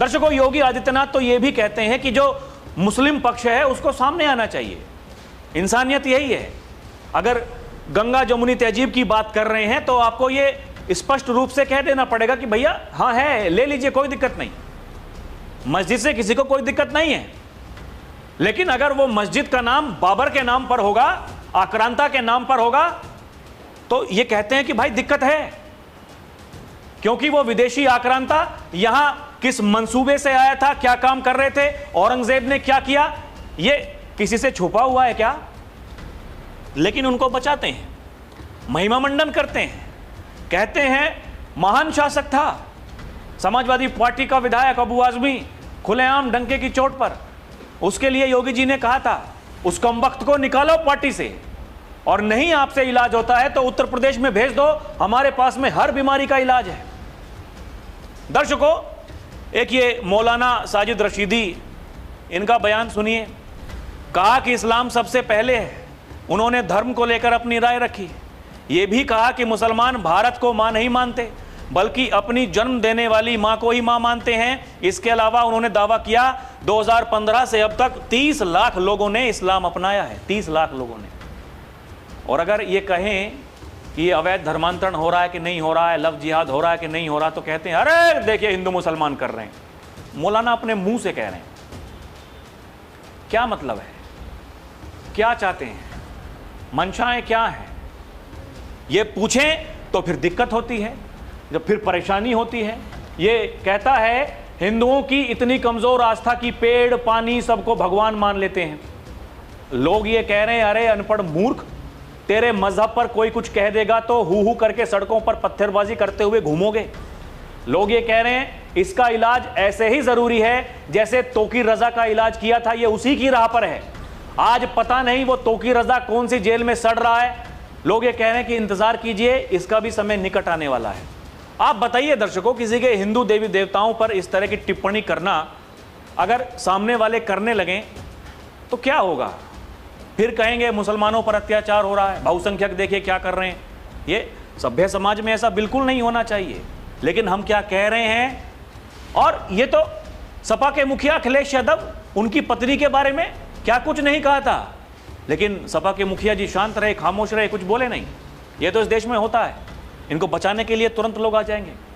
दर्शकों, योगी आदित्यनाथ तो ये भी कहते हैं कि जो मुस्लिम पक्ष है उसको सामने आना चाहिए। इंसानियत यही है। अगर गंगा जमुनी तहजीब की बात कर रहे हैं तो आपको ये स्पष्ट रूप से कह देना पड़ेगा कि भैया हाँ है, ले लीजिए, कोई दिक्कत नहीं, मस्जिद से किसी को कोई दिक्कत नहीं है। लेकिन अगर वो मस्जिद का नाम बाबर के नाम पर होगा, आक्रांता के नाम पर होगा, तो ये कहते हैं कि भाई दिक्कत है, क्योंकि वो विदेशी आक्रांता यहां किस मंसूबे से आया था, क्या काम कर रहे थे, औरंगजेब ने क्या किया, ये किसी से छुपा हुआ है क्या? लेकिन उनको बचाते हैं, महिमा मंडन करते हैं, कहते हैं महान शासक था। समाजवादी पार्टी का विधायक अबू आजमी खुलेआम डंके की चोट पर, उसके लिए योगी जी ने कहा था उस कमबख्त को निकालो पार्टी से, और नहीं आपसे इलाज होता है तो उत्तर प्रदेश में भेज दो, हमारे पास में हर बीमारी का इलाज है। दर्शकों, एक ये मौलाना साजिद रशीदी, इनका बयान सुनिए। कहा कि इस्लाम सबसे पहले है। उन्होंने धर्म को लेकर अपनी राय रखी। ये भी कहा कि मुसलमान भारत को मां नहीं मानते, बल्कि अपनी जन्म देने वाली मां को ही मां मानते हैं। इसके अलावा उन्होंने दावा किया 2015 से अब तक 30 लाख लोगों ने इस्लाम अपनाया है, 30 लाख लोगों ने। और अगर ये कहें कि ये अवैध धर्मांतरण हो रहा है कि नहीं हो रहा है, लव जिहाद हो रहा है कि नहीं हो रहा, तो कहते हैं अरे देखिए हिंदू मुसलमान कर रहे हैं। मौलाना अपने मुंह से कह रहे हैं। क्या मतलब है? क्या चाहते हैं? मंशाएं क्या हैं? ये पूछें तो फिर दिक्कत होती है, जब फिर परेशानी होती है। ये कहता है हिंदुओं की इतनी कमजोर आस्था की पेड़ पानी सबको भगवान मान लेते हैं। लोग ये कह रहे हैं अरे अनपढ़ मूर्ख, तेरे मजहब पर कोई कुछ कह देगा तो हु करके सड़कों पर पत्थरबाजी करते हुए घूमोगे। लोग ये कह रहे हैं इसका इलाज ऐसे ही जरूरी है जैसे तोकी रजा का इलाज किया था, ये उसी की राह पर है। आज पता नहीं वो तोकी रजा कौन सी जेल में सड़ रहा है। लोग ये कह रहे हैं कि इंतजार कीजिए, इसका भी समय निकट आने वाला है। आप बताइए दर्शकों, किसी के हिंदू देवी देवताओं पर इस तरह की टिप्पणी करना अगर सामने वाले करने लगें तो क्या होगा? फिर कहेंगे मुसलमानों पर अत्याचार हो रहा है, बहुसंख्यक देखिए क्या कर रहे हैं। ये सभ्य समाज में ऐसा बिल्कुल नहीं होना चाहिए। लेकिन हम क्या कह रहे हैं, और ये तो सपा के मुखिया अखिलेश यादव, उनकी पत्नी के बारे में क्या कुछ नहीं कहा था, लेकिन सपा के मुखिया जी शांत रहे, खामोश रहे, कुछ बोले नहीं। ये तो इस देश में होता है। इनको बचाने के लिए तुरंत लोग आ जाएंगे।